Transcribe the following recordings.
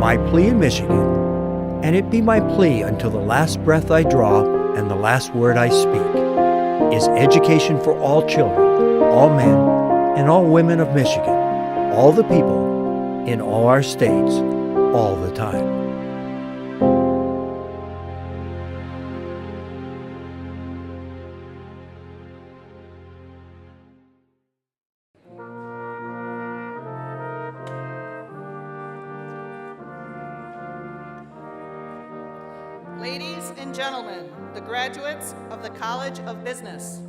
my plea in Michigan, and it be my plea until the last breath I draw and the last word I speak, is education for all children, all men, and all women of Michigan, all the people, in all our states, all the time. Ladies and gentlemen, the graduates of the College of Business.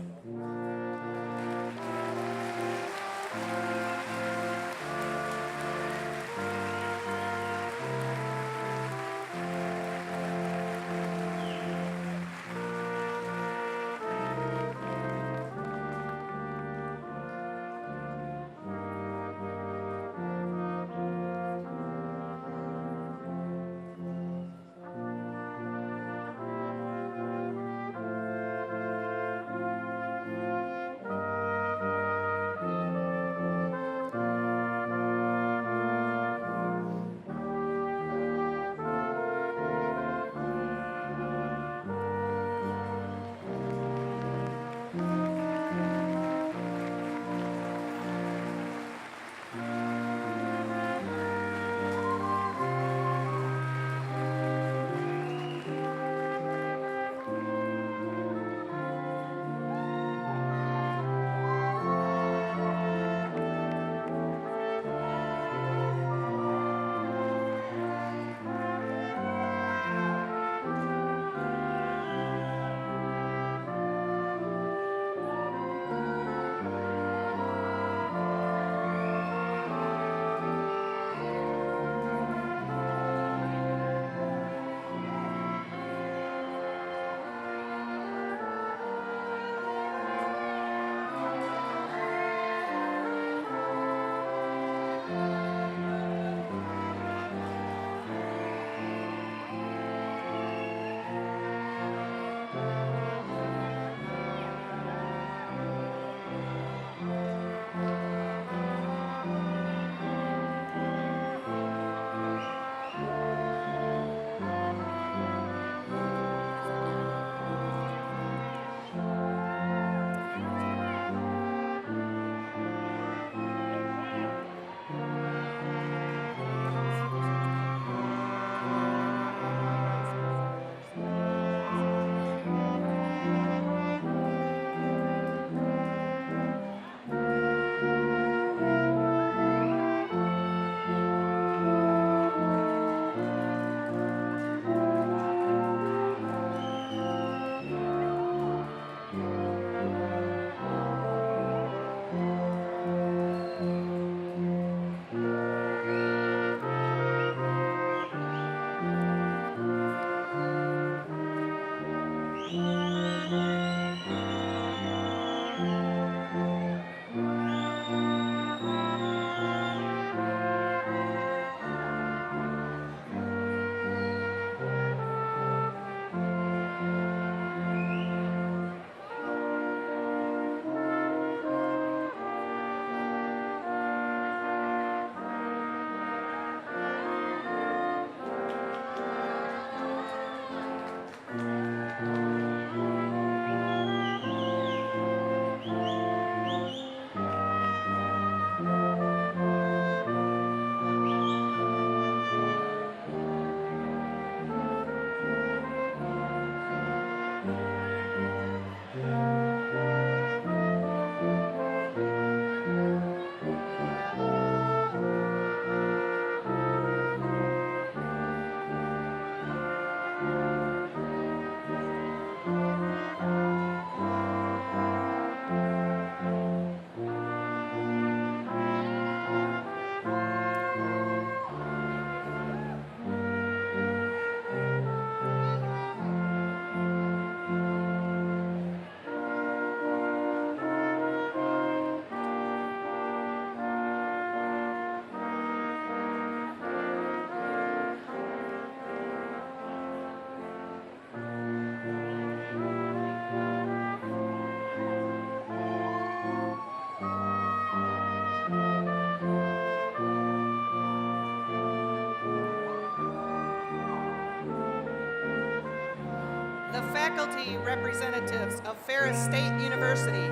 faculty representatives of Ferris State University.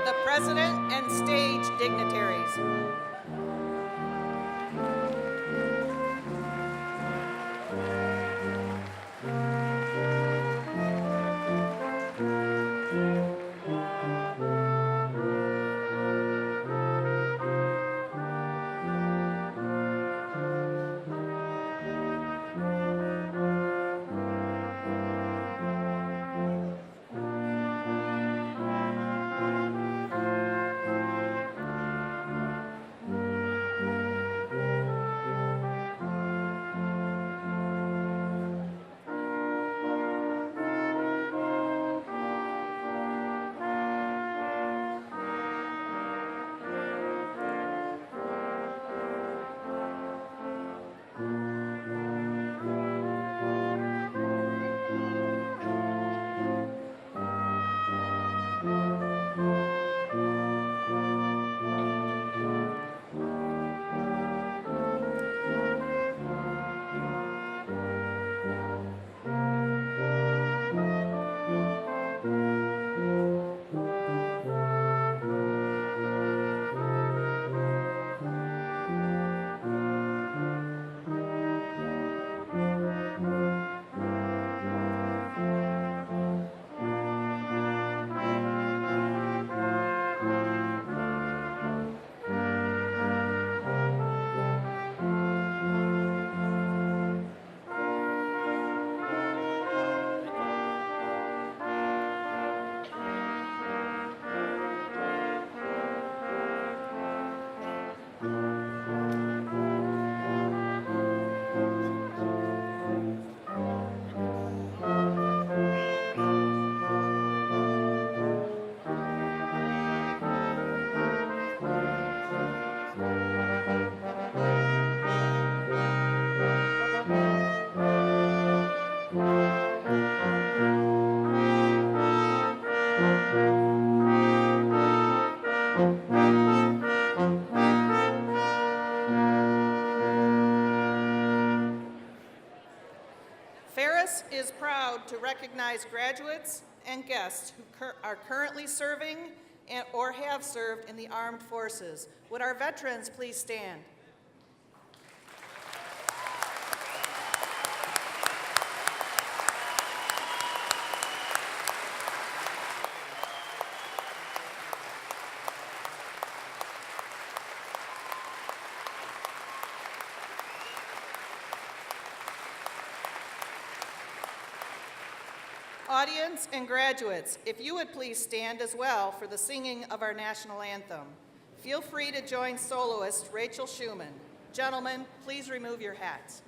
The President and stage dignitaries. Ferris is proud to recognize graduates and guests who are currently serving or have served in the armed forces. Would our veterans please stand? Audience and graduates, if you would please stand as well for the singing of our national anthem. Feel free to join soloist Rachel Schumann. Gentlemen, please remove your hats.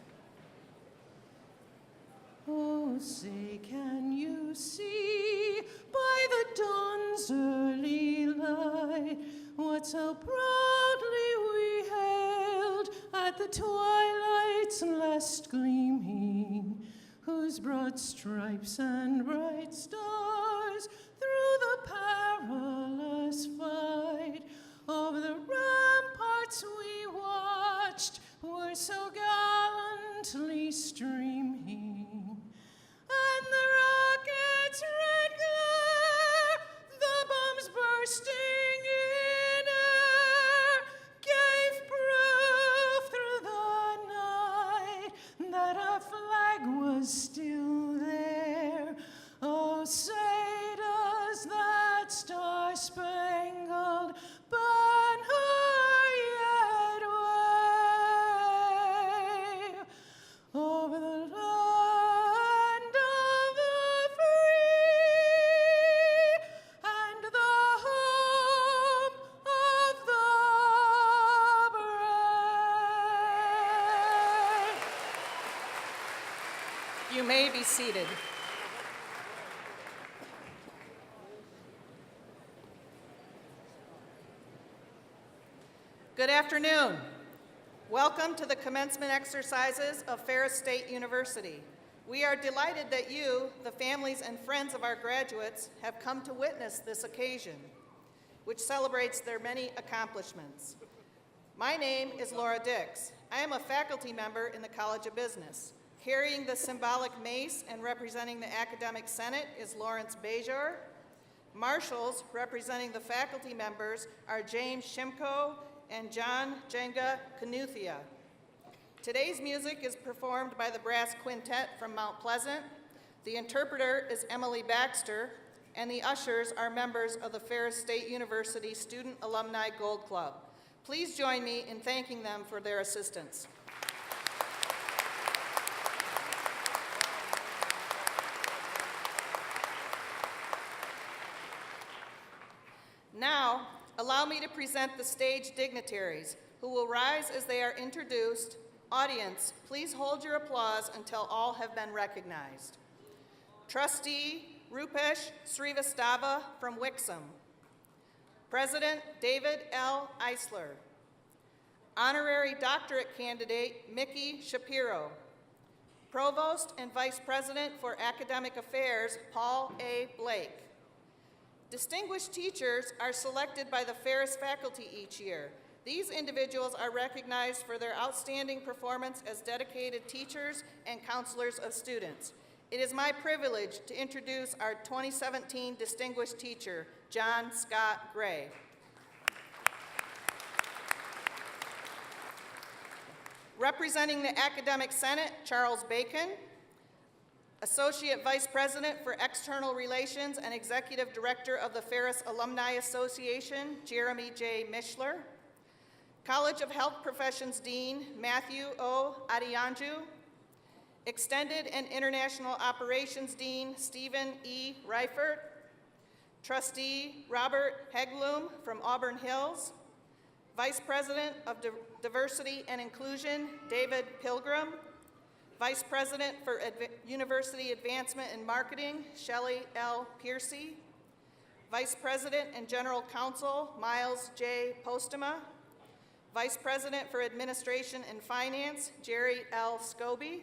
Oh, say, can you see by the dawn's early light what so proudly we hailed at the twilight's last gleaming, whose broad stripes and bright stars through the perilous fight over the ramparts we watched were so gallantly streaming, and the rockets' red glare, the bombs bursting in air, gave proof through the night that our flag was still there. Oh, say does that star-spangled banner yet wave over the be seated. Good afternoon. Welcome to the commencement exercises of Ferris State University. We are delighted that you, the families and friends of our graduates, have come to witness this occasion, which celebrates their many accomplishments. My name is Laura Dix. I am a faculty member in the College of Business. Carrying the symbolic mace and representing the Academic Senate is Lawrence Bajor. Marshals representing the faculty members are James Shimko and John Jenga Knuthia. Today's music is performed by the Brass Quintet from Mount Pleasant. The interpreter is Emily Baxter, and the ushers are members of the Ferris State University Student Alumni Gold Club. Please join me in thanking them for their assistance. Now, allow me to present the stage dignitaries who will rise as they are introduced. Audience, please hold your applause until all have been recognized. Trustee Rupesh Srivastava from Wixom. President David L. Eisler. Honorary doctorate candidate Mickey Shapiro. Provost and Vice President for Academic Affairs Paul A. Blake. Distinguished teachers are selected by the Ferris faculty each year. These individuals are recognized for their outstanding performance as dedicated teachers and counselors of students. It is my privilege to introduce our 2017 Distinguished Teacher, John Scott Gray. Representing the Academic Senate, Charles Bacon. Associate Vice President for External Relations and Executive Director of the Ferris Alumni Association, Jeremy J. Mishler. College of Health Professions Dean, Matthew O. Adianju. Extended and International Operations Dean, Stephen E. Reifert. Trustee Robert Heglum from Auburn Hills. Vice President of Diversity and Inclusion, David Pilgrim. Vice President for University Advancement and Marketing, Shelley L. Piercy. Vice President and General Counsel, Miles J. Postema. Vice President for Administration and Finance, Jerry L. Scobie.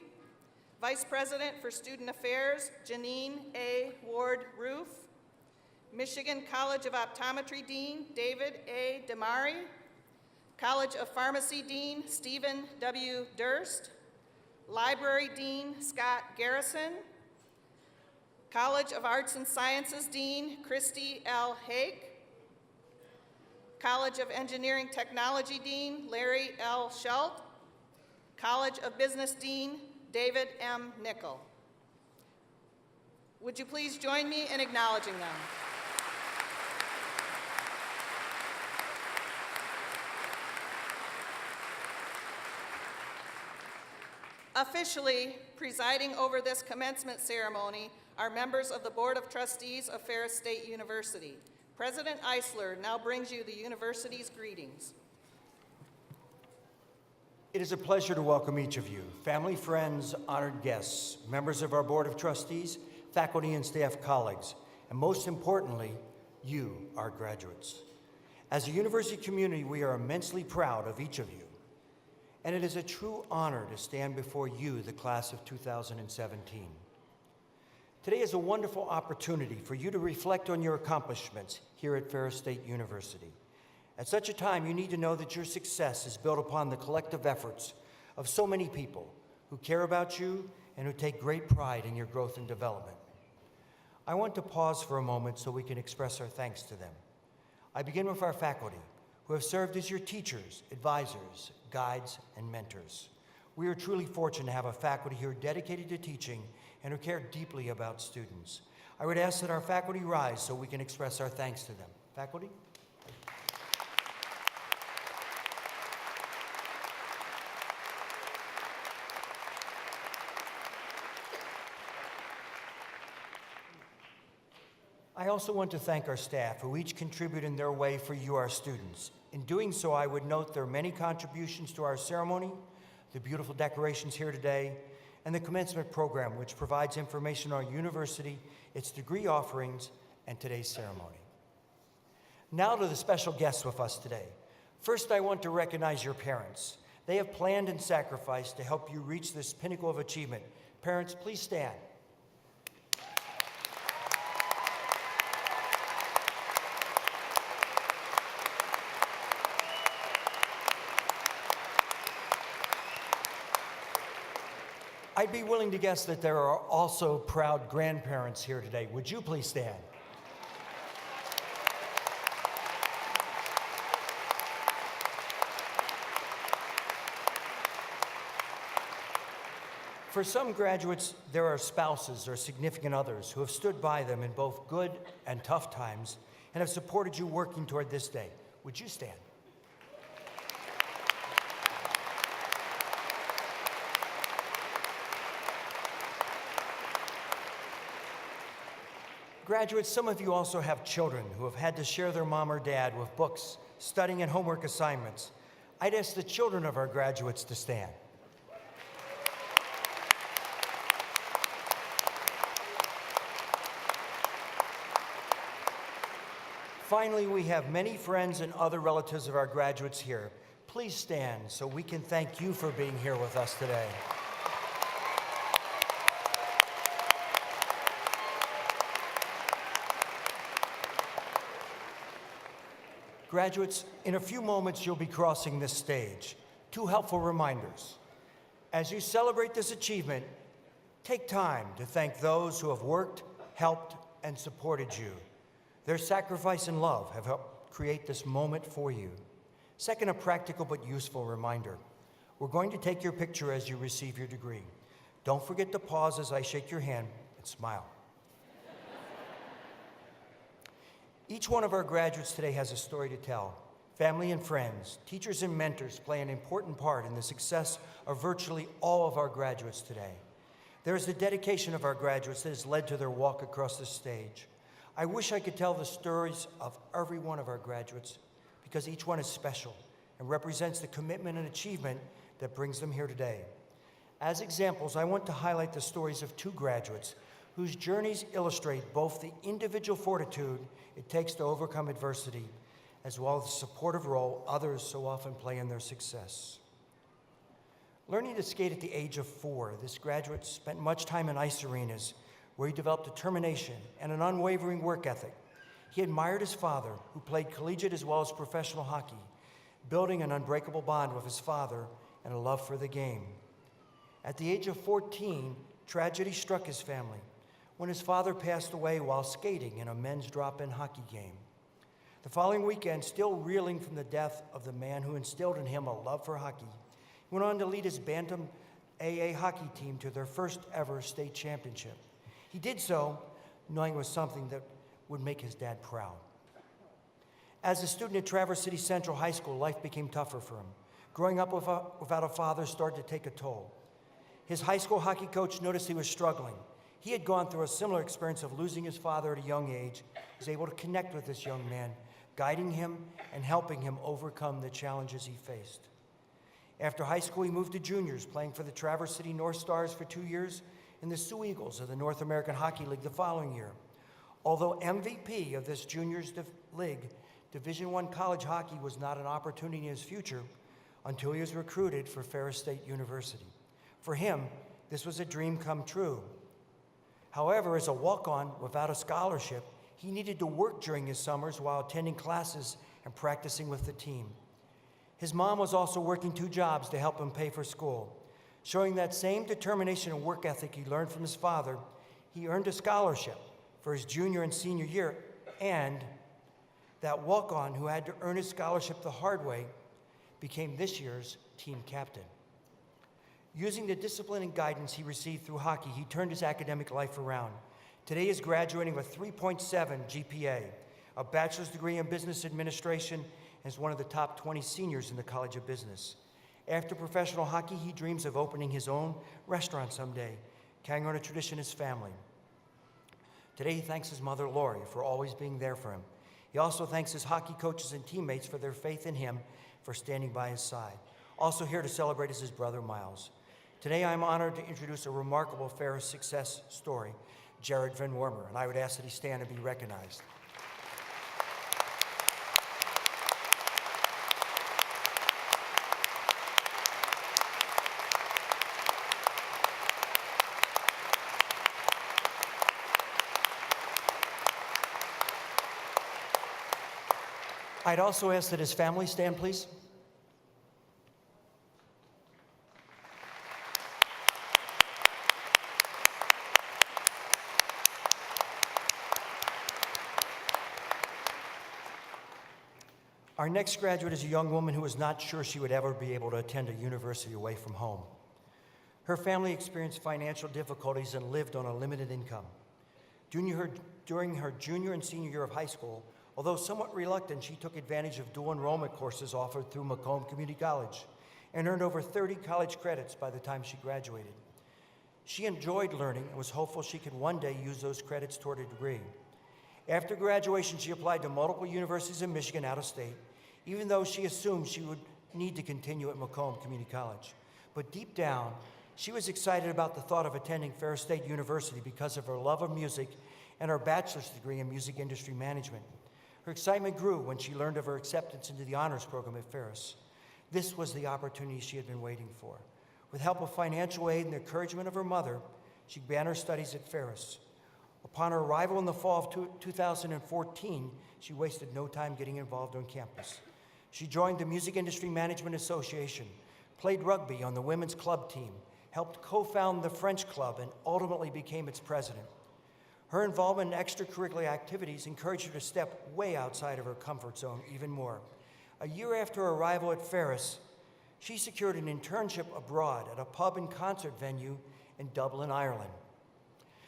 Vice President for Student Affairs, Janine A. Ward-Roof. Michigan College of Optometry Dean, David A. Damari. College of Pharmacy Dean, Stephen W. Durst. Library Dean, Scott Garrison. College of Arts and Sciences Dean, Christy L. Hake. College of Engineering Technology Dean, Larry L. Schult. College of Business Dean, David M. Nickel. Would you please join me in acknowledging them? Officially presiding over this commencement ceremony are members of the Board of Trustees of Ferris State University. President Eisler now brings you the university's greetings. It is a pleasure to welcome each of you, family, friends, honored guests, members of our Board of Trustees, faculty and staff colleagues, and most importantly, you, our graduates. As a university community, we are immensely proud of each of you. And it is a true honor to stand before you, the class of 2017. Today is a wonderful opportunity for you to reflect on your accomplishments here at Ferris State University. At such a time, you need to know that your success is built upon the collective efforts of so many people who care about you and who take great pride in your growth and development. I want to pause for a moment so we can express our thanks to them. I begin with our faculty, who have served as your teachers, advisors, guides, and mentors. We are truly fortunate to have a faculty who are dedicated to teaching and who care deeply about students. I would ask that our faculty rise so we can express our thanks to them. Faculty? I also want to thank our staff, who each contribute in their way for you, our students. In doing so, I would note their many contributions to our ceremony, the beautiful decorations here today, and the Commencement program, which provides information on our university, its degree offerings, and today's ceremony. Now to the special guests with us today. First, I want to recognize your parents. They have planned and sacrificed to help you reach this pinnacle of achievement. Parents, please stand. I'd be willing to guess that there are also proud grandparents here today. Would you please stand? For some graduates, there are spouses or significant others who have stood by them in both good and tough times and have supported you working toward this day. Would you stand? Graduates, some of you also have children who have had to share their mom or dad with books, studying, and homework assignments. I'd ask the children of our graduates to stand. Finally, we have many friends and other relatives of our graduates here. Please stand so we can thank you for being here with us today. Graduates, in a few moments you'll be crossing this stage. Two helpful reminders. As you celebrate this achievement, take time to thank those who have worked, helped, and supported you. Their sacrifice and love have helped create this moment for you. Second, a practical but useful reminder. We're going to take your picture as you receive your degree. Don't forget to pause as I shake your hand and smile. Each one of our graduates today has a story to tell. Family and friends, teachers and mentors play an important part in the success of virtually all of our graduates today. There is the dedication of our graduates that has led to their walk across the stage. I wish I could tell the stories of every one of our graduates because each one is special and represents the commitment and achievement that brings them here today. As examples, I want to highlight the stories of two graduates whose journeys illustrate both the individual fortitude it takes to overcome adversity, as well as the supportive role others so often play in their success. Learning to skate at the age of 4, this graduate spent much time in ice arenas where he developed determination and an unwavering work ethic. He admired his father, who played collegiate as well as professional hockey, building an unbreakable bond with his father and a love for the game. At the age of 14, tragedy struck his family when his father passed away while skating in a men's drop-in hockey game. The following weekend, still reeling from the death of the man who instilled in him a love for hockey, he went on to lead his Bantam AA hockey team to their first ever state championship. He did so knowing it was something that would make his dad proud. As a student at Traverse City Central High School, life became tougher for him. Growing up without a father started to take a toll. His high school hockey coach noticed he was struggling. He had gone through a similar experience of losing his father at a young age. He was able to connect with this young man, guiding him and helping him overcome the challenges he faced. After high school, he moved to juniors, playing for the Traverse City North Stars for 2 years and the Sioux Eagles of the North American Hockey League the following year. Although MVP of this juniors league, Division I college hockey was not an opportunity in his future until he was recruited for Ferris State University. For him, this was a dream come true. However, as a walk-on without a scholarship, he needed to work during his summers while attending classes and practicing with the team. His mom was also working 2 jobs to help him pay for school. Showing that same determination and work ethic he learned from his father, he earned a scholarship for his junior and senior year, and that walk-on who had to earn his scholarship the hard way became this year's team captain. Using the discipline and guidance he received through hockey, he turned his academic life around. Today he is graduating with 3.7 GPA, a bachelor's degree in business administration, and is one of the top 20 seniors in the College of Business. After professional hockey, he dreams of opening his own restaurant someday, carrying on a tradition in his family. Today he thanks his mother, Lori, for always being there for him. He also thanks his hockey coaches and teammates for their faith in him, for standing by his side. Also here to celebrate is his brother, Miles. Today, I'm honored to introduce a remarkable Ferris success story, Jared Van Wormer, and I would ask that he stand and be recognized. I'd also ask that his family stand, please. Our next graduate is a young woman who was not sure she would ever be able to attend a university away from home. Her family experienced financial difficulties and lived on a limited income. During her junior and senior year of high school, although somewhat reluctant, she took advantage of dual enrollment courses offered through Macomb Community College and earned over 30 college credits by the time she graduated. She enjoyed learning and was hopeful she could one day use those credits toward a degree. After graduation, she applied to multiple universities in Michigan out of state, even though she assumed she would need to continue at Macomb Community College. But deep down, she was excited about the thought of attending Ferris State University because of her love of music and her bachelor's degree in music industry management. Her excitement grew when she learned of her acceptance into the honors program at Ferris. This was the opportunity she had been waiting for. With help of financial aid and the encouragement of her mother, she began her studies at Ferris. Upon her arrival in the fall of 2014, she wasted no time getting involved on campus. She joined the Music Industry Management Association, played rugby on the women's club team, helped co-found the French Club, and ultimately became its president. Her involvement in extracurricular activities encouraged her to step way outside of her comfort zone even more. A year after her arrival at Ferris, she secured an internship abroad at a pub and concert venue in Dublin, Ireland.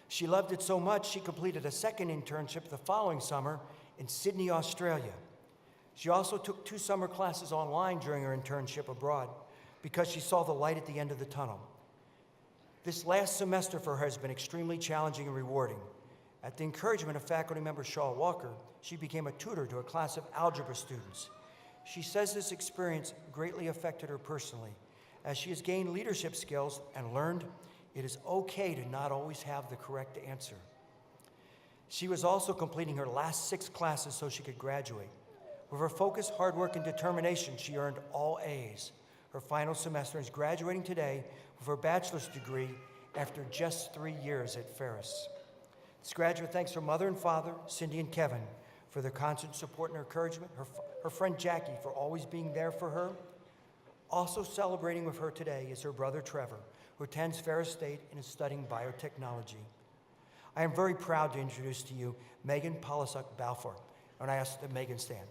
She loved it so much, she completed a second internship the following summer in Sydney, Australia. She also took 2 summer classes online during her internship abroad because she saw the light at the end of the tunnel. This last semester for her has been extremely challenging and rewarding. At the encouragement of faculty member Shaw Walker, she became a tutor to a class of algebra students. She says this experience greatly affected her personally, as she has gained leadership skills and learned it is okay to not always have the correct answer. She was also completing her last 6 classes so she could graduate. With her focus, hard work, and determination, she earned all A's. Her final semester is graduating today with her bachelor's degree after just 3 years at Ferris. This graduate thanks her mother and father, Cindy and Kevin, for their constant support and encouragement, her friend Jackie for always being there for her. Also celebrating with her today is her brother Trevor, who attends Ferris State and is studying biotechnology. I am very proud to introduce to you Megan Polisuk Balfour, and I ask that Megan stand.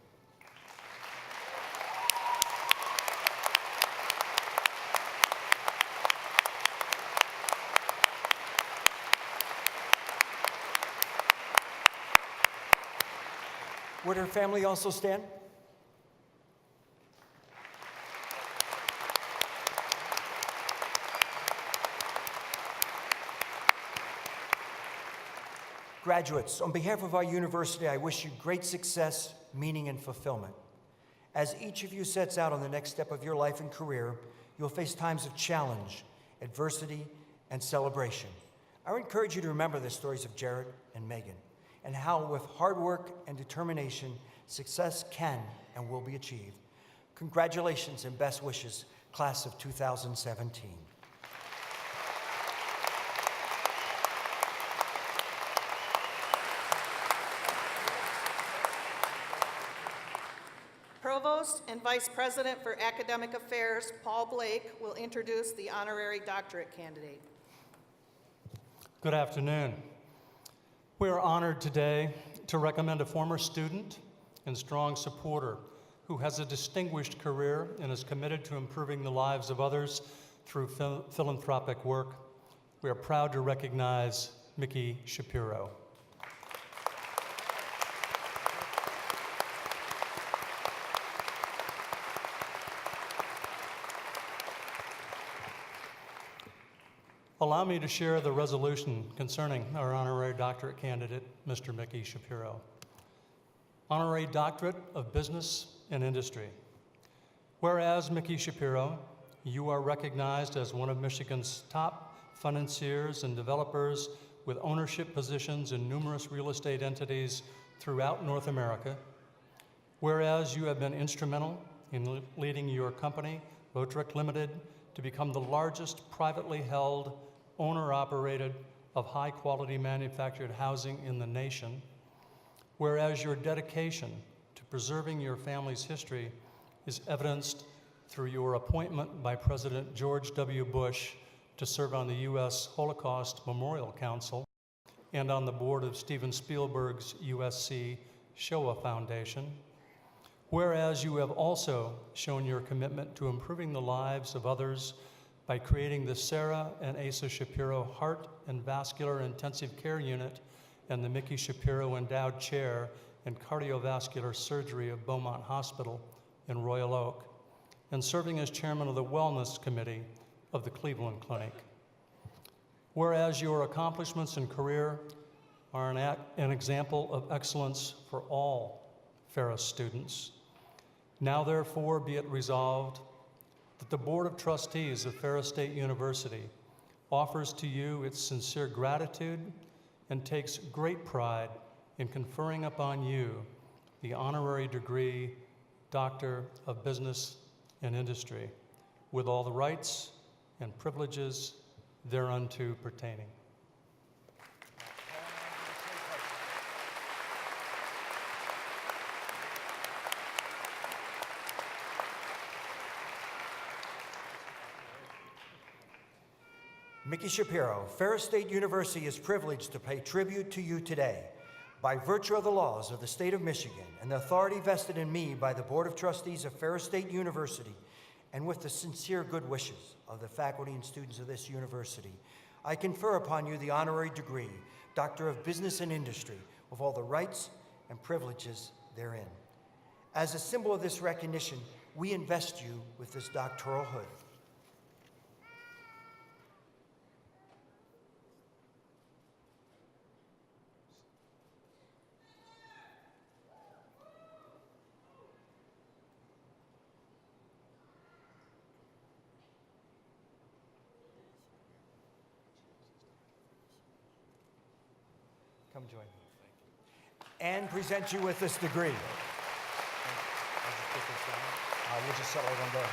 Would her family also stand? Graduates, on behalf of our university, I wish you great success, meaning, and fulfillment. As each of you sets out on the next step of your life and career, you'll face times of challenge, adversity, and celebration. I would encourage you to remember the stories of Jared and Megan, and how with hard work and determination, success can and will be achieved. Congratulations and best wishes, class of 2017. Provost and Vice President for Academic Affairs, Paul Blake, will introduce the honorary doctorate candidate. Good afternoon. We are honored today to recommend a former student and strong supporter who has a distinguished career and is committed to improving the lives of others through philanthropic work. We are proud to recognize Mickey Shapiro. Allow me to share the resolution concerning our honorary doctorate candidate, Mr. Mickey Shapiro. Honorary Doctorate of Business and Industry. Whereas Mickey Shapiro, You are recognized as one of Michigan's top financiers and developers with ownership positions in numerous real estate entities throughout North America. Whereas you have been instrumental in leading your company, Votrek Limited, to become the largest privately held, owner-operated of high-quality manufactured housing in the nation. Whereas your dedication to preserving your family's history is evidenced through your appointment by President George W. Bush to serve on the U.S. Holocaust Memorial Council and on the board of Steven Spielberg's USC Shoah Foundation. Whereas you have also shown your commitment to improving the lives of others by creating the Sarah and Asa Shapiro Heart and Vascular Intensive Care Unit and the Mickey Shapiro Endowed Chair in Cardiovascular Surgery of Beaumont Hospital in Royal Oak, and serving as chairman of the Wellness Committee of the Cleveland Clinic. Whereas your accomplishments and career are an example of excellence for all Ferris students. Now therefore be it resolved that the Board of Trustees of Ferris State University offers to you its sincere gratitude and takes great pride in conferring upon you the honorary degree Doctor of Business and Industry, with all the rights and privileges thereunto pertaining. Mickey Shapiro, Ferris State University is privileged to pay tribute to you today by virtue of the laws of the state of Michigan and the authority vested in me by the Board of Trustees of Ferris State University, and with the sincere good wishes of the faculty and students of this university, I confer upon you the honorary degree, Doctor of Business and Industry, with all the rights and privileges therein. As a symbol of this recognition, we invest you with this doctoral hood. Come join me. And present you with this degree. We'll just settle it on there.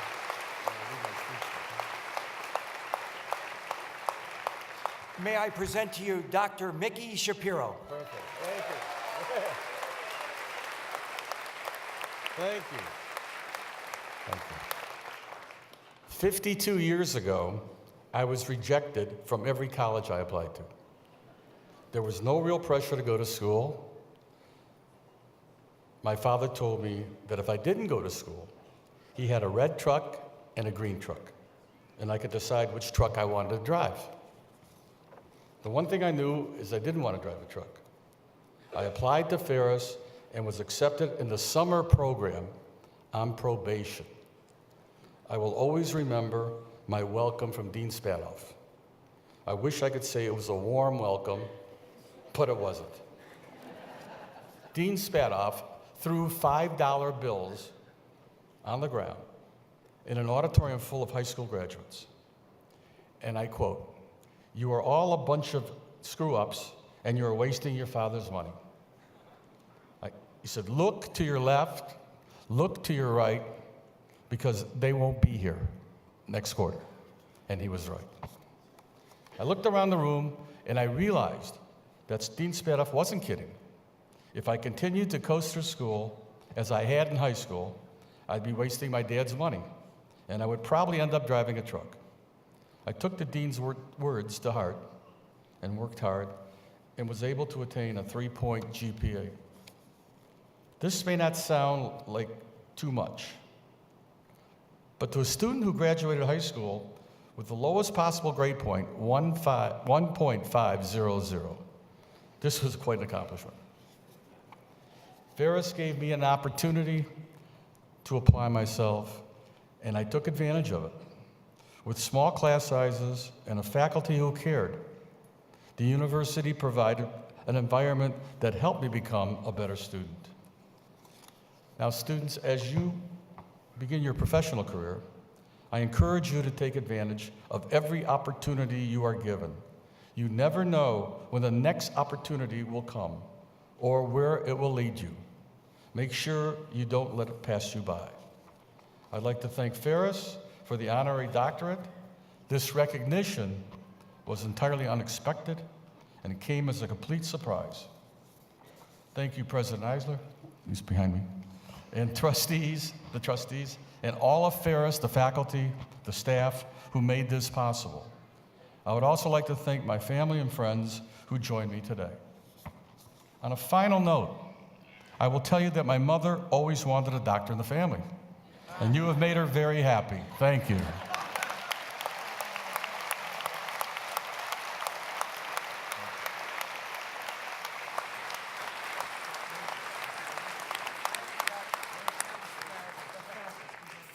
May I present to you Dr. Mickey Shapiro. Perfect. Thank you. Thank you. Thank you. 52 years ago, I was rejected from every college I applied to. There was no real pressure to go to school. My father told me that if I didn't go to school, he had a red truck and a green truck, and I could decide which truck I wanted to drive. The one thing I knew is I didn't want to drive a truck. I applied to Ferris and was accepted in the summer program on probation. I will always remember my welcome from Dean Spatoff. I wish I could say it was a warm welcome, but it wasn't. Dean Spatoff threw $5 bills on the ground in an auditorium full of high school graduates. And I quote, "You are all a bunch of screw-ups and you're wasting your father's money." He said, "Look to your left, look to your right, because they won't be here next quarter." And he was right. I looked around the room and I realized that Dean Spatoff wasn't kidding. If I continued to coast through school, as I had in high school, I'd be wasting my dad's money, and I would probably end up driving a truck. I took the dean's words to heart and worked hard and was able to attain a 3-point GPA. This may not sound like too much, but to a student who graduated high school with the lowest possible grade point, 1.500, this was quite an accomplishment. Ferris gave me an opportunity to apply myself, and I took advantage of it. With small class sizes and a faculty who cared, the university provided an environment that helped me become a better student. Now, students, as you begin your professional career, I encourage you to take advantage of every opportunity you are given. You never know when the next opportunity will come or where it will lead you. Make sure you don't let it pass you by. I'd like to thank Ferris for the honorary doctorate. This recognition was entirely unexpected and it came as a complete surprise. Thank you, President Eisler, he's behind me, and the trustees, and all of Ferris, the faculty, the staff who made this possible. I would also like to thank my family and friends who joined me today. On a final note, I will tell you that my mother always wanted a doctor in the family, and you have made her very happy. Thank you.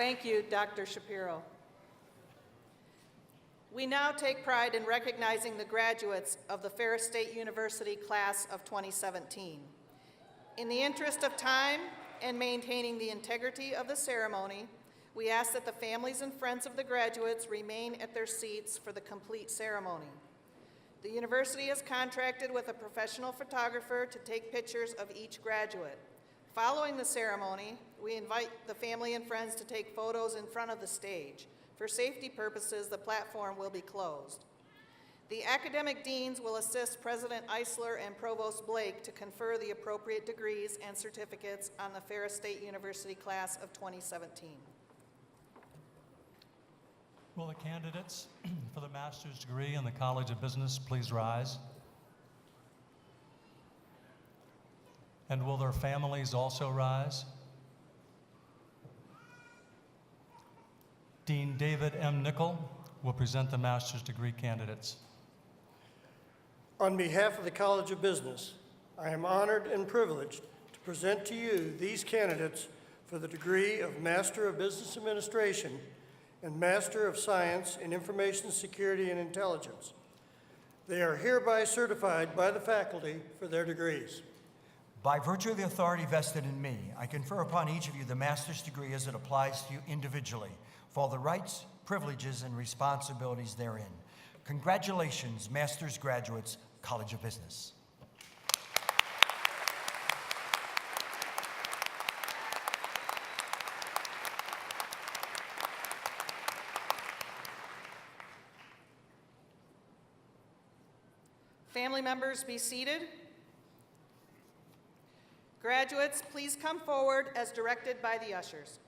Thank you, Dr. Shapiro. We now take pride in recognizing the graduates of the Ferris State University class of 2017. In the interest of time and maintaining the integrity of the ceremony, we ask that the families and friends of the graduates remain at their seats for the complete ceremony. The university has contracted with a professional photographer to take pictures of each graduate. Following the ceremony, we invite the family and friends to take photos in front of the stage. For safety purposes, the platform will be closed. The academic deans will assist President Eisler and Provost Blake to confer the appropriate degrees and certificates on the Ferris State University class of 2017. Will the candidates for the master's degree in the College of Business please rise? And will their families also rise? Dean David M. Nickel will present the master's degree candidates. On behalf of the College of Business, I am honored and privileged to present to you these candidates for the degree of Master of Business Administration and Master of Science in Information Security and Intelligence. They are hereby certified by the faculty for their degrees. By virtue of the authority vested in me, I confer upon each of you the master's degree as it applies to you individually, for all the rights, privileges, and responsibilities therein. Congratulations, master's graduates, College of Business. Family members, be seated. Graduates, please come forward as directed by the ushers.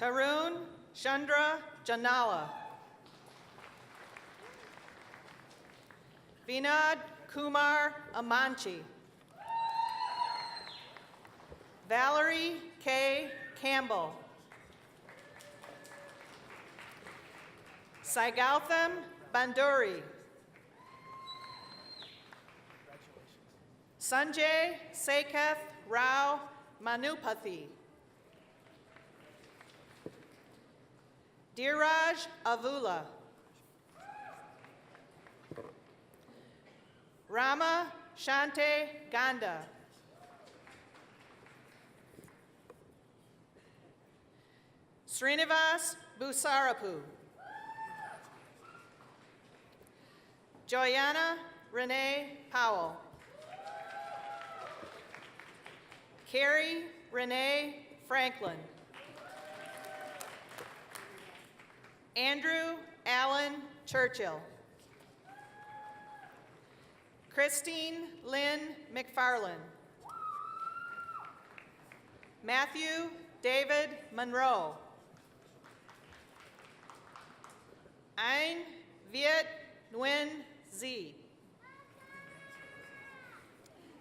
Tarun Chandra Janala. Vinod Kumar Amanchi. Valerie K. Campbell. Saigautham Banduri. Sanjay Seketh Rao Manupathy. Dheeraj Avula. Rama Shante Ganda. Srinivas Busarapu. Joyanna Renee Powell. Carrie Renee Franklin. Andrew Allen Churchill. Christine Lynn McFarland. Matthew David Monroe. Ain Viet Nguyen Z.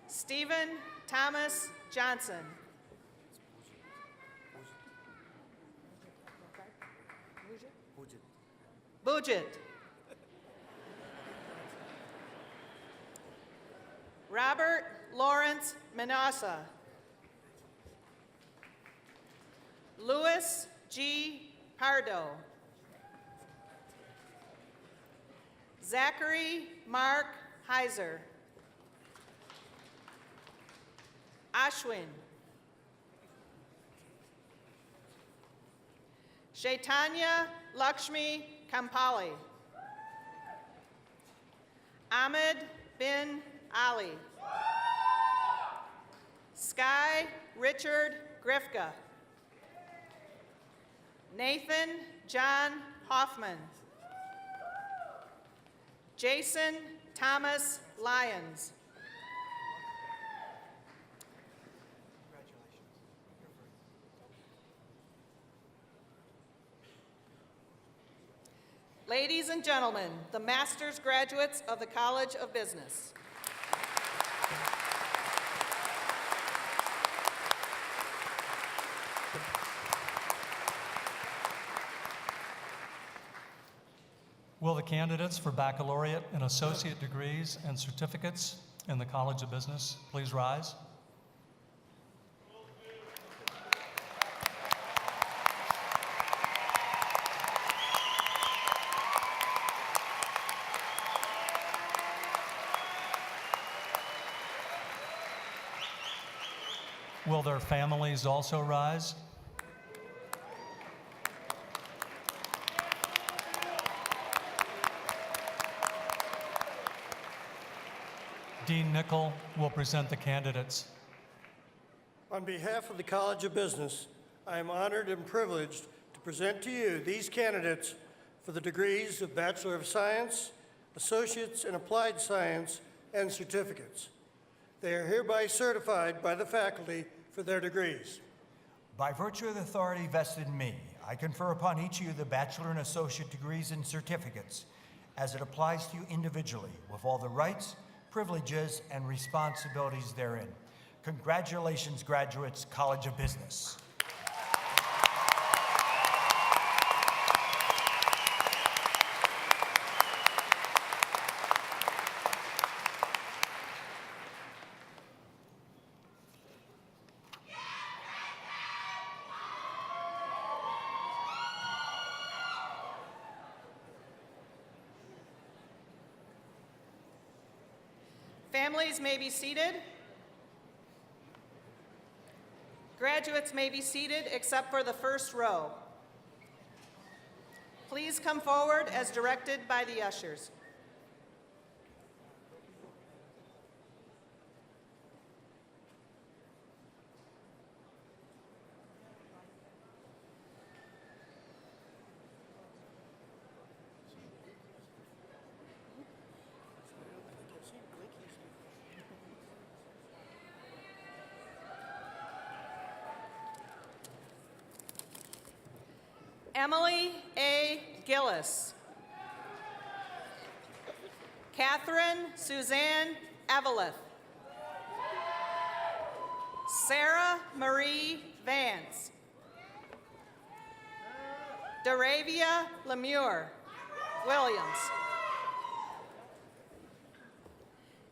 Stephen Thomas Johnson. Bujit. Robert Lawrence Manassa. Louis G. Pardo. Zachary Mark Heiser. Ashwin. Chaitanya Lakshmi Kampali. Ahmed bin Ali. Sky Richard Grifka. Nathan John Hoffman. Jason Thomas Lyons. Ladies and gentlemen, the master's graduates of the College of Business. Will the candidates for baccalaureate and associate degrees and certificates in the College of Business please rise? Will their families also rise? Dean Nickel will present the candidates. On behalf of the College of Business, I am honored and privileged to present to you these candidates for the degrees of Bachelor of Science, Associates in Applied Science, and certificates. They are hereby certified by the faculty for their degrees. By virtue of the authority vested in me, I confer upon each of you the bachelor and associate degrees and certificates as it applies to you individually, with all the rights, privileges, and responsibilities therein. Congratulations, graduates, College of Business. Families may be seated. Graduates may be seated except for the first row. Please come forward as directed by the ushers. Emily A. Gillis. Catherine Suzanne Eveleth. Sarah Marie Vance. Daravia Lemure Williams.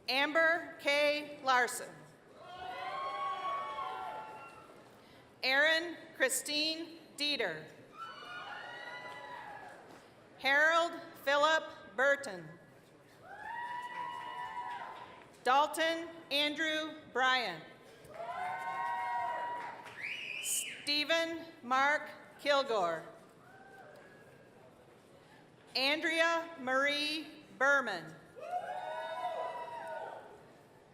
Amber K. Larson. Erin Christine Dieter. Harold Philip Burton. Dalton Andrew Bryant. Stephen Mark Kilgore. Andrea Marie Berman.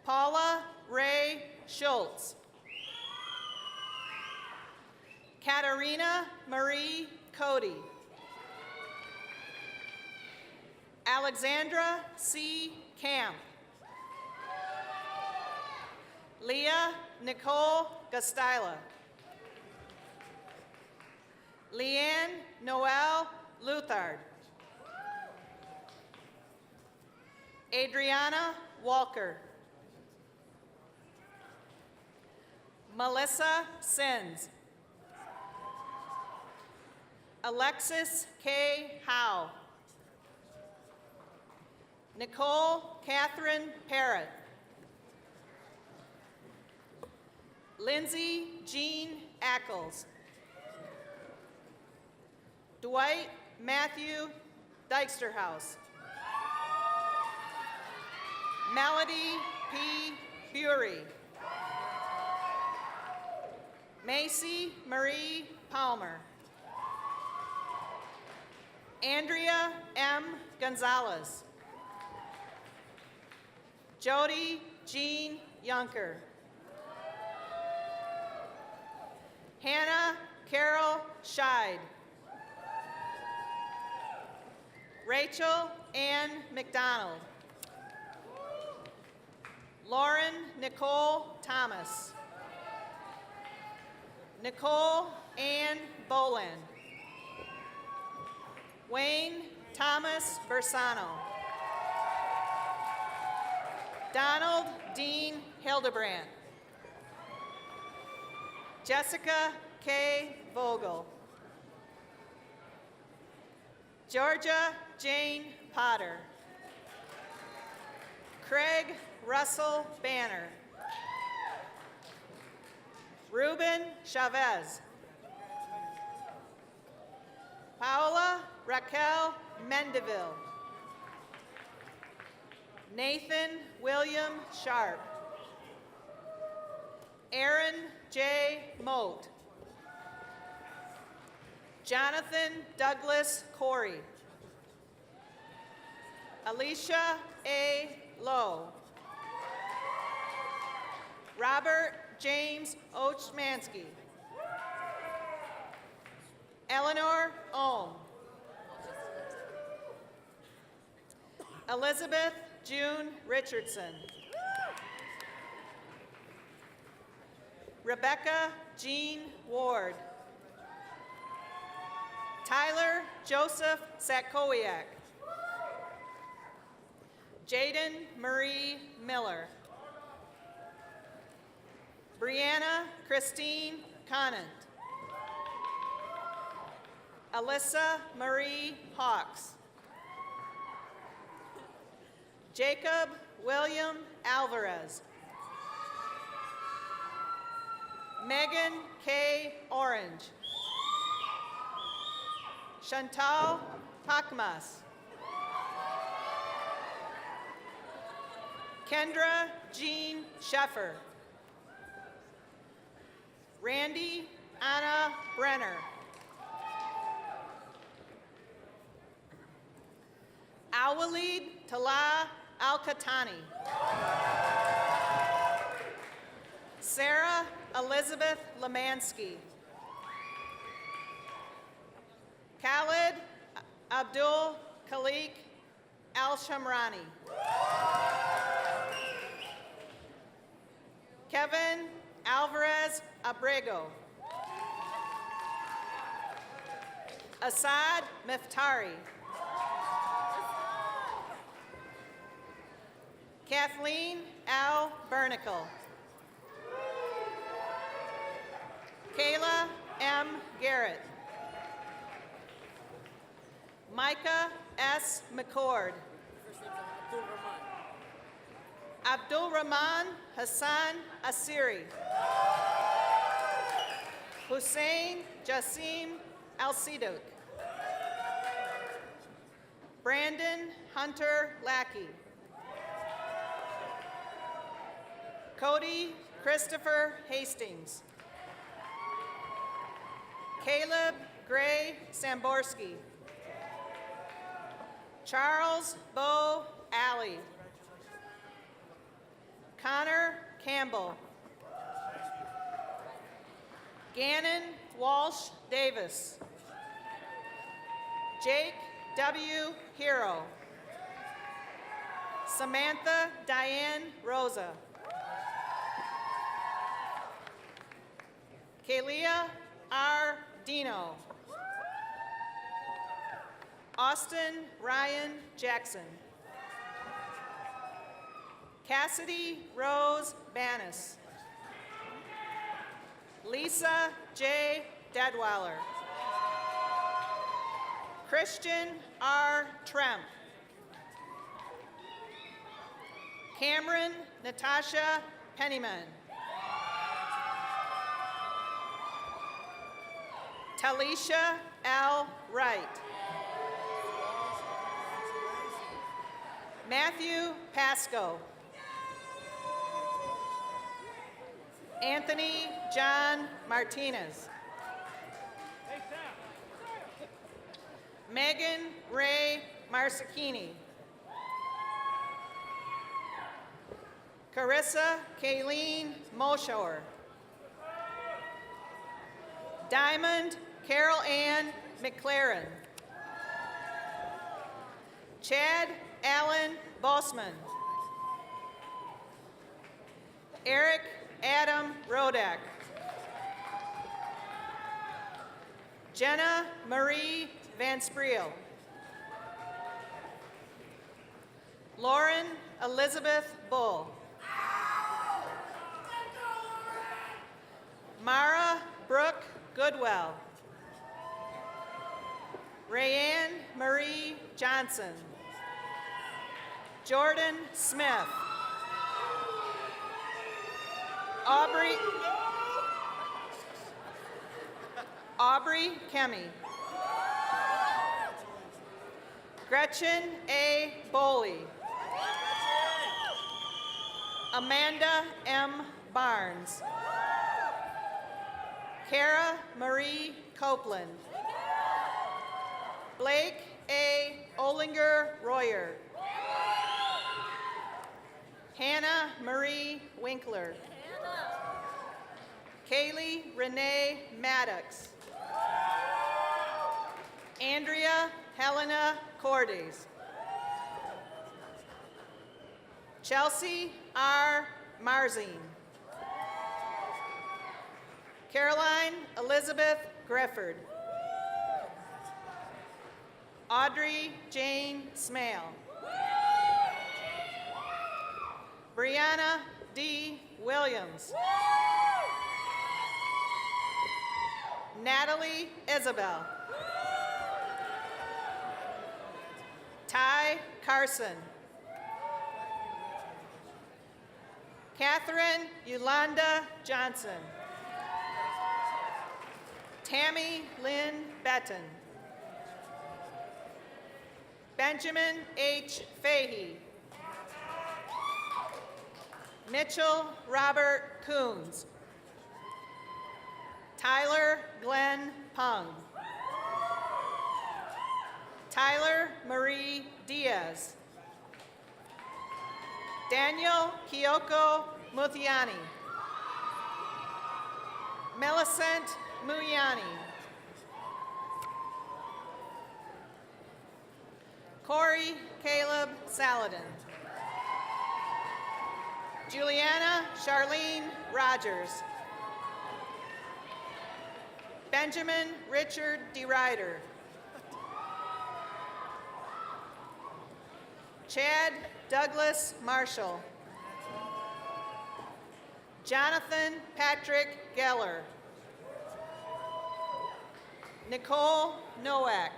Paula Ray Schultz. Katarina Marie Cody. Alexandra C. Camp. Leah Nicole Gastila. Leanne Noel Luthard. Adriana Walker. Melissa Sins. Alexis K. Howe. Nicole Catherine Parrott. Lindsay Jean Ackles. Dwight Matthew Dyksterhouse. Melody P. Bury. Macy Marie Palmer. Andrea M. Gonzalez. Jody Jean Yunker. Hannah Carol Scheid. Rachel Ann McDonald. Lauren Nicole Thomas. Nicole Ann Boland. Wayne Thomas Bersano. Donald Dean Hildebrandt. Jessica K. Vogel. Georgia Jane Potter. Craig Russell Banner. Ruben Chavez. Paola Raquel Mendeville. Nathan William Sharp. Aaron J. Moat. Jonathan Douglas Corey. Alicia A. Lowe. Robert James Ochmansky. Eleanor Ohm. Elizabeth June Richardson. Rebecca Jean Ward. Tyler Joseph Satkowiak. Jaden Marie Miller. Brianna Christine Conant. Alyssa Marie Hawks. Jacob William Alvarez. Megan K. Orange. Chantal Pakmas. Kendra Jean Sheffer. Randy Anna Brenner. Awaleed Tala Al-Khatani. Sarah Elizabeth Lemansky. Khalid Abdul Khalik Al-Shamrani. Kevin Alvarez Abrego. Assad Miftari. Kathleen Al Bernicle. Kayla M. Garrett. Micah S. McCord. Abdul Rahman Hassan Asiri. Hussein Jassim Al-Siduk. Brandon Hunter Lackey. Cody Christopher Hastings. Caleb Gray Samborski. Charles Bo Alley. Connor Campbell. Gannon Walsh Davis. Jake W. Hero. Samantha Diane Rosa. Kalia R. Dino. Austin Ryan Jackson. Cassidy Rose Banis. Lisa J. Deadweiler. Christian R. Tremp. Cameron Natasha Pennyman. Talisha L. Wright. Matthew Pasco. Anthony John Martinez. Megan Ray Marsicchini. Carissa Kayleen Moshore. Diamond Carol Ann McLaren. Chad Allen Bossman. Eric Adam Rodak. Jenna Marie Van Spriel. Lauren Elizabeth Bull. Mara Brooke Goodwell. Rayanne Marie Johnson. Jordan Smith. Aubrey Kemi. Gretchen A. Boley. Amanda M. Barnes. Kara Marie Copeland. Blake A. Olinger Royer. Hannah Marie Winkler. Kaylee Renee Maddox. Andrea Helena Cordes. Chelsea R. Marzine. Caroline Elizabeth Grefford. Audrey Jane Smale. Brianna D. Williams. Natalie Isabel. Ty Carson. Catherine Yolanda Johnson. Tammy Lynn Betton. Benjamin H. Fahey. Mitchell Robert Coons. Tyler Glenn Pung. Tyler Marie Diaz. Daniel Kyoko Muthiani. Millicent Muyani. Corey Caleb Saladin. Juliana Charlene Rogers. Benjamin Richard DeRider. Chad Douglas Marshall. Jonathan Patrick Geller. Nicole Nowak.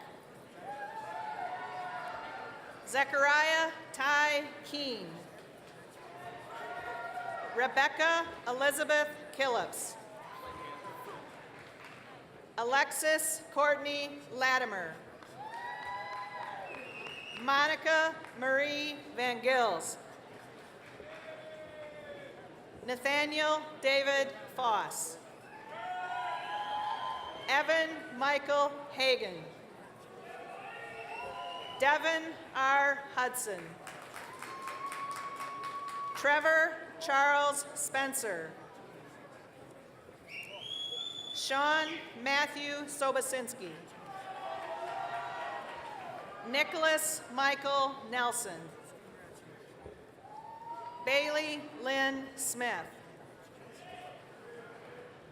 Zechariah Ty Keene. Rebecca Elizabeth Killips. Alexis Courtney Latimer. Monica Marie Van Gils. Nathaniel David Foss. Evan Michael Hagan. Devin R. Hudson. Trevor Charles Spencer. Sean Matthew Sobosinski. Nicholas Michael Nelson. Bailey Lynn Smith.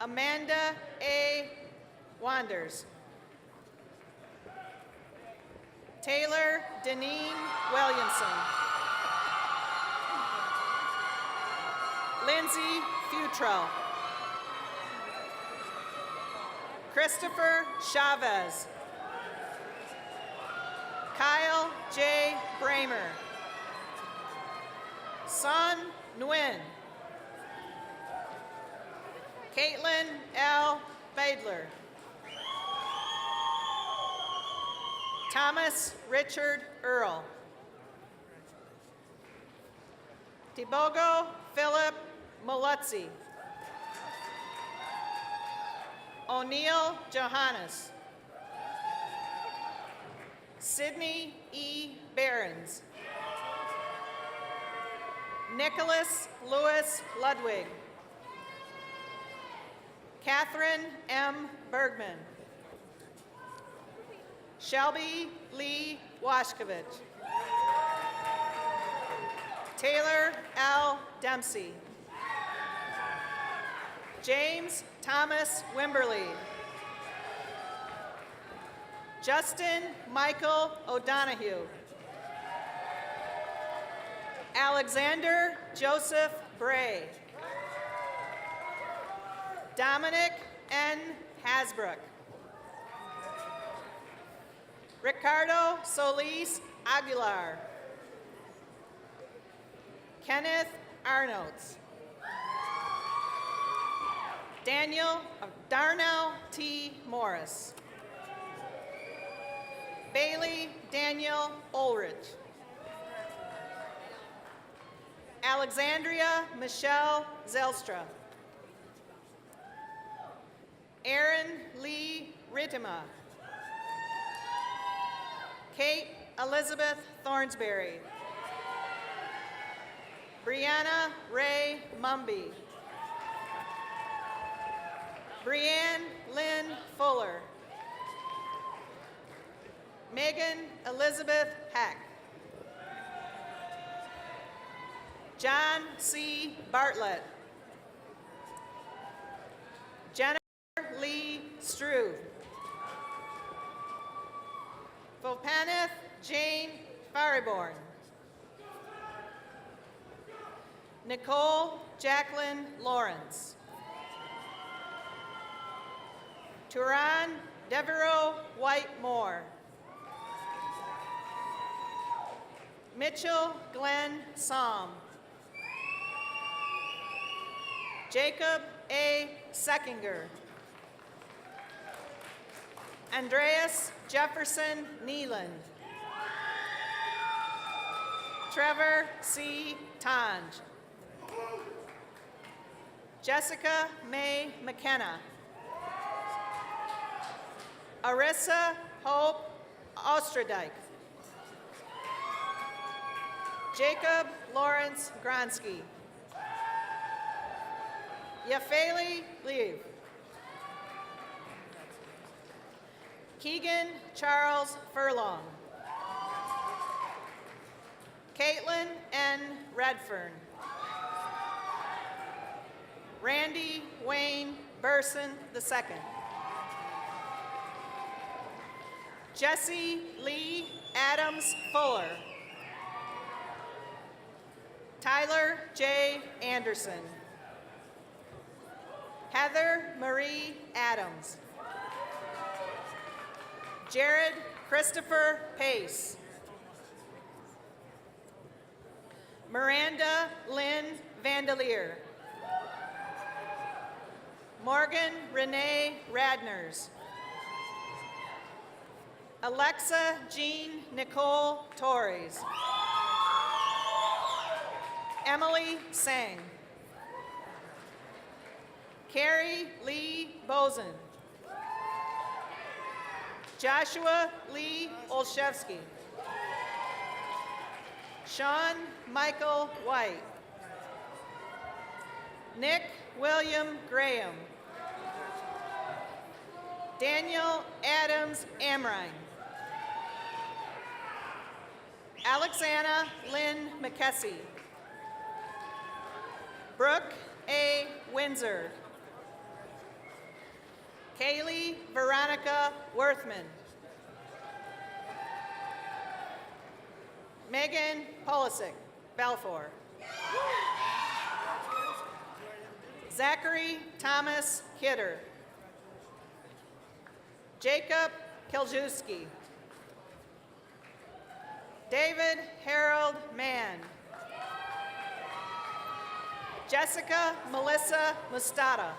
Amanda A. Wanders. Taylor Deneen Williamson. Lindsay Futrell. Christopher Chavez. Kyle J. Bramer. Sun Nguyen. Caitlin L. Badler. Thomas Richard Earl. Tibogo Philip Molutzi. O'Neill Johannes. Sydney E. Behrens. Nicholas Lewis Ludwig. Catherine M. Bergman. Shelby Lee Washkovich. Taylor L. Dempsey. James Thomas Wimberly. Justin Michael O'Donohue. Alexander Joseph Bray. Dominic N. Hasbrook. Ricardo Solis Aguilar. Kenneth Arnolds. Darnell T. Morris. Bailey Daniel Ulrich. Alexandria Michelle Zelstra. Aaron Lee Rittima. Kate Elizabeth Thornsberry. Brianna Ray Mumby. Brianne Lynn Fuller. Megan Elizabeth Hack. John C. Bartlett. Jennifer Lee Struve. Vopaneth Jane Fariborn. Nicole Jacqueline Lawrence. Turan Devereaux White Moore. Mitchell Glenn Somm. Jacob A. Seckinger. Andreas Jefferson Neeland. Trevor C. Tange. Jessica May McKenna. Arissa Hope Ostradike. Jacob Lawrence Gronsky. Yafeli Leave. Keegan Charles Furlong. Caitlin N. Redfern. Randy Wayne Burson II. Jesse Lee Adams Fuller. Tyler J. Anderson. Heather Marie Adams. Jared Christopher Pace. Miranda Lynn Vandelier. Morgan Renee Radners. Alexa Jean Nicole Torres. Emily Sang. Carrie Lee Bozen. Joshua Lee Olszewski. Sean Michael White. Nick William Graham. Daniel Adams Amrine. Alexandra Lynn McKessie. Brooke A. Windsor. Kaylee Veronica Worthman. Megan Polisic, Balfour. Zachary Thomas Kidder. Jacob Kiljewski. David Harold Mann. Jessica Melissa Mustada.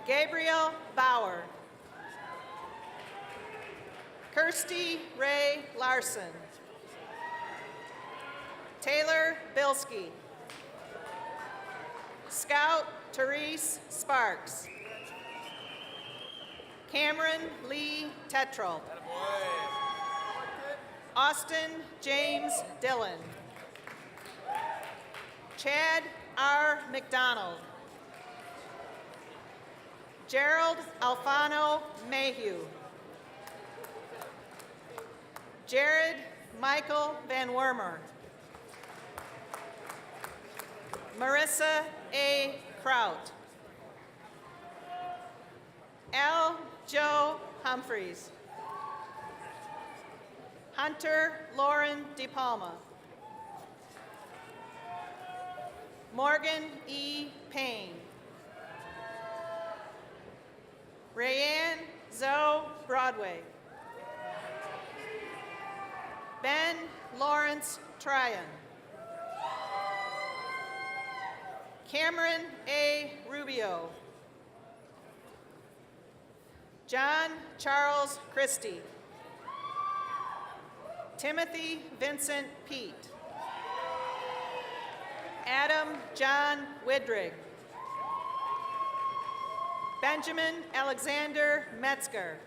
Gabriel Bauer. Kirsty Ray Larson. Taylor Bilski. Scout Therese Sparks. Cameron Lee Tetrell. Austin James Dillon. Chad R. McDonald. Gerald Alfano Mayhew. Jared Michael Van Wormer. Marissa A. Kraut. L. Joe Humphreys. Hunter Lauren DePalma. Morgan E. Payne. Rayanne Zoe Broadway. Ben Lawrence Tryon. Cameron A. Rubio. John Charles Christie. Timothy Vincent Pete. Adam John Widrig. Benjamin Alexander Metzger.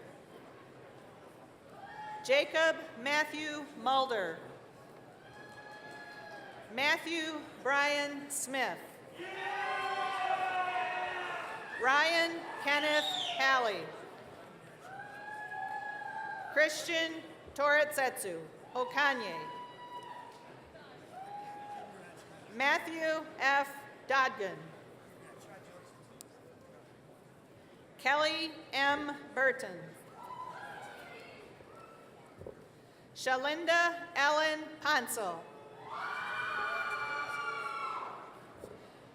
Jacob Matthew Mulder. Matthew Brian Smith. Ryan Kenneth Halley. Christian Toritsetsu Okanye. Matthew F. Dodgen. Kelly M. Burton. Shalinda Ellen Ponsel.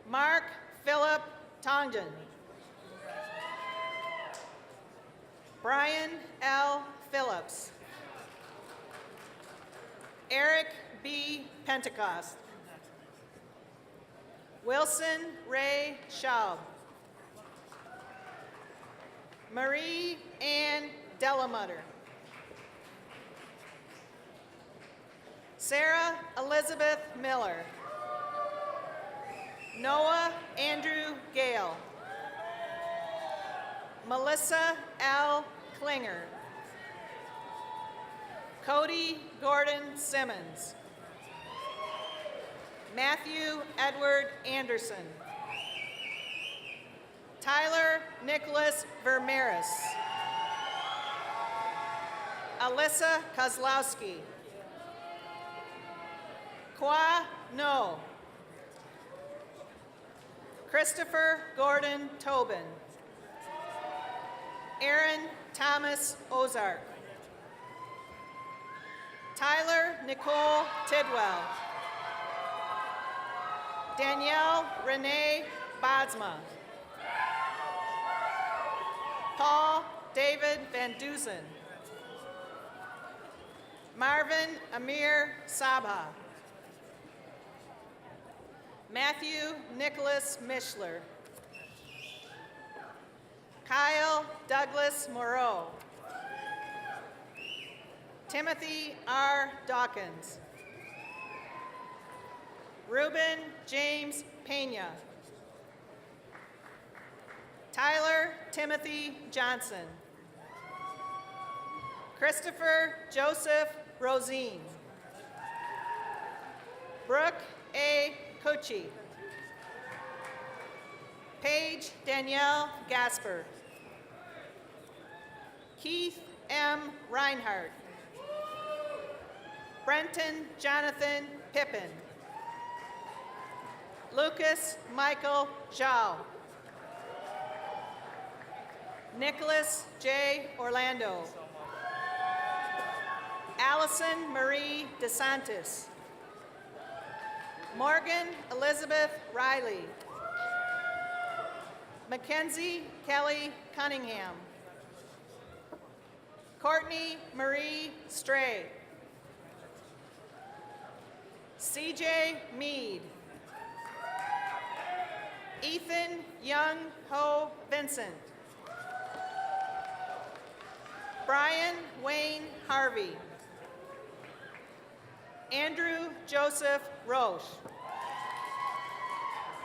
Mark Philip Tongden. Brian L. Phillips. Eric B. Pentecost. Wilson Ray Schaub. Marie Ann Delamutter. Sarah Elizabeth Miller. Noah Andrew Gale. Melissa L. Klinger. Cody Gordon Simmons. Matthew Edward Anderson. Tyler Nicholas Vermeris. Alyssa Kozlowski. Kwa No. Christopher Gordon Tobin. Aaron Thomas Ozark. Tyler Nicole Tidwell. Danielle Renee Bodsma. Paul David Van Dusen. Marvin Amir Sabha. Matthew Nicholas Mishler. Kyle Douglas Moreau. Timothy R. Dawkins. Ruben James Pena. Tyler Timothy Johnson. Christopher Joseph Rosine. Brooke A. Cucci. Paige Danielle Gasper. Keith M. Reinhardt. Brenton Jonathan Pippin. Lucas Michael Zhao. Nicholas J. Orlando. Allison Marie DeSantis. Morgan Elizabeth Riley. Mackenzie Kelly Cunningham. Courtney Marie Stray. CJ Mead. Ethan Young Ho Vincent. Brian Wayne Harvey. Andrew Joseph Roche.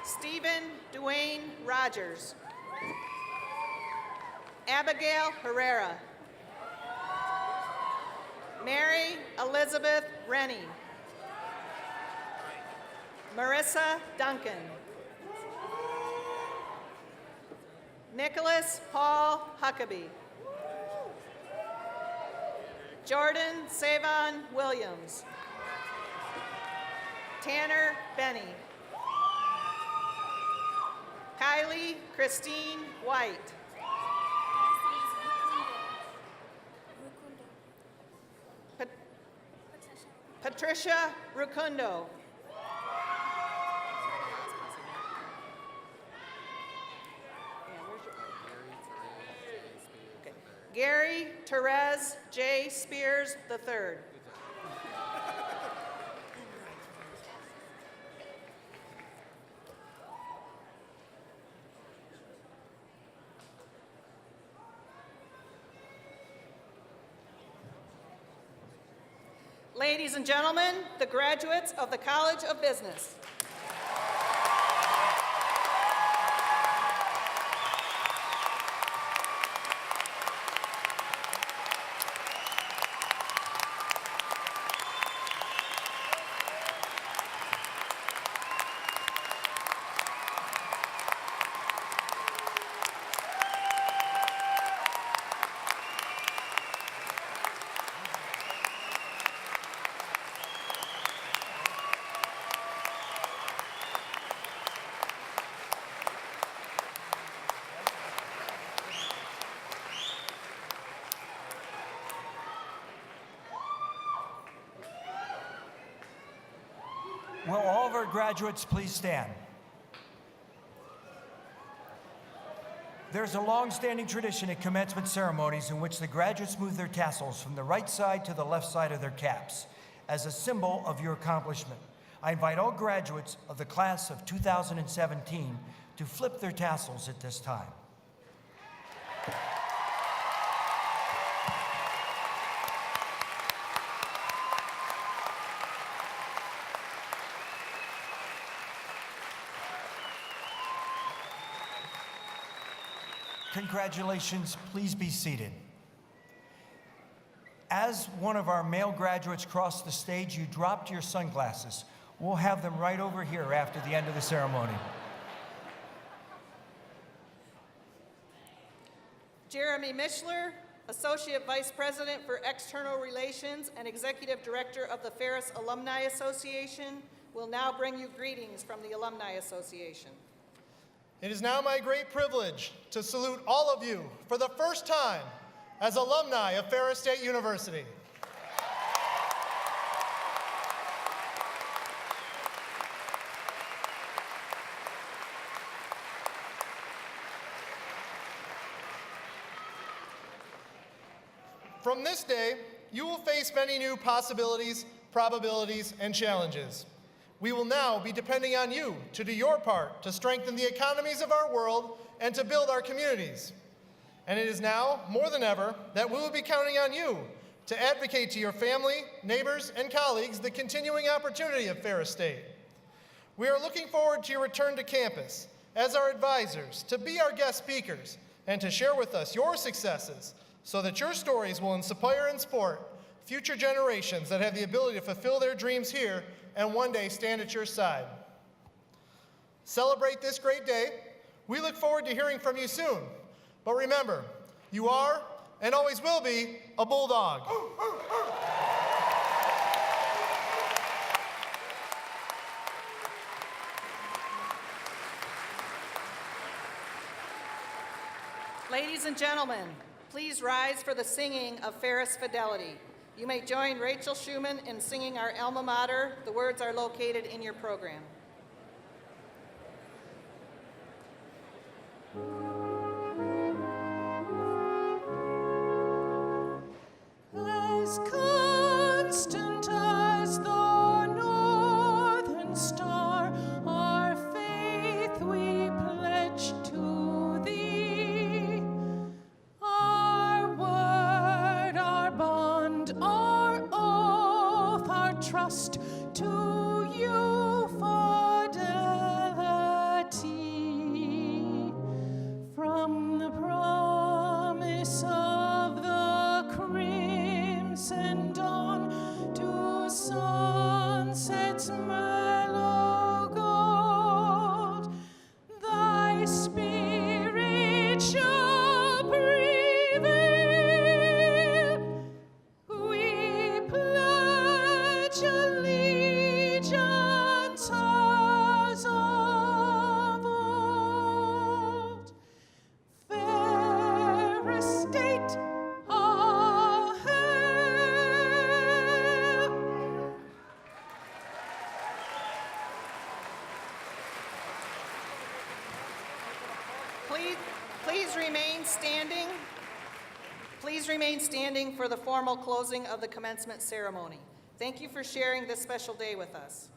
Stephen Duane Rogers. Abigail Herrera. Mary Elizabeth Rennie. Marissa Duncan. Nicholas Paul Huckabee. Jordan Savon Williams. Tanner Benny. Kylie Christine White. Patricia Rukundo. Gary Therese J. Spears III. Ladies and gentlemen, the graduates of the College of Business. Will all of our graduates please stand? There's a long-standing tradition at commencement ceremonies in which the graduates move their tassels from the right side to the left side of their caps as a symbol of your accomplishment. I invite all graduates of the class of 2017 to flip their tassels at this time. Congratulations, please be seated. As one of our male graduates crossed the stage, you dropped your sunglasses. We'll have them right over here after the end of the ceremony. Jeremy Mishler, Associate Vice President for External Relations and Executive Director of the Ferris Alumni Association, will now bring you greetings from the Alumni Association. It is now my great privilege to salute all of you for the first time as alumni of Ferris State University. From this day, you will face many new possibilities, probabilities, and challenges. We will now be depending on you to do your part to strengthen the economies of our world and to build our communities. And it is now, more than ever, that we will be counting on you to advocate to your family, neighbors, and colleagues the continuing opportunity of Ferris State. We are looking forward to your return to campus as our advisors, to be our guest speakers, and to share with us your successes so that your stories will inspire and support future generations that have the ability to fulfill their dreams here and one day stand at your side. Celebrate this great day. We look forward to hearing from you soon. But remember, you are and always will be a Bulldog. Ladies and gentlemen, please rise for the singing of Ferris Fidelity. You may join Rachel Schumann in singing our alma mater. The words are located in your program. As constant as the northern star, our faith we pledge. Please remain standing. Please remain standing for the formal closing of the commencement ceremony. Thank you for sharing this special day with us.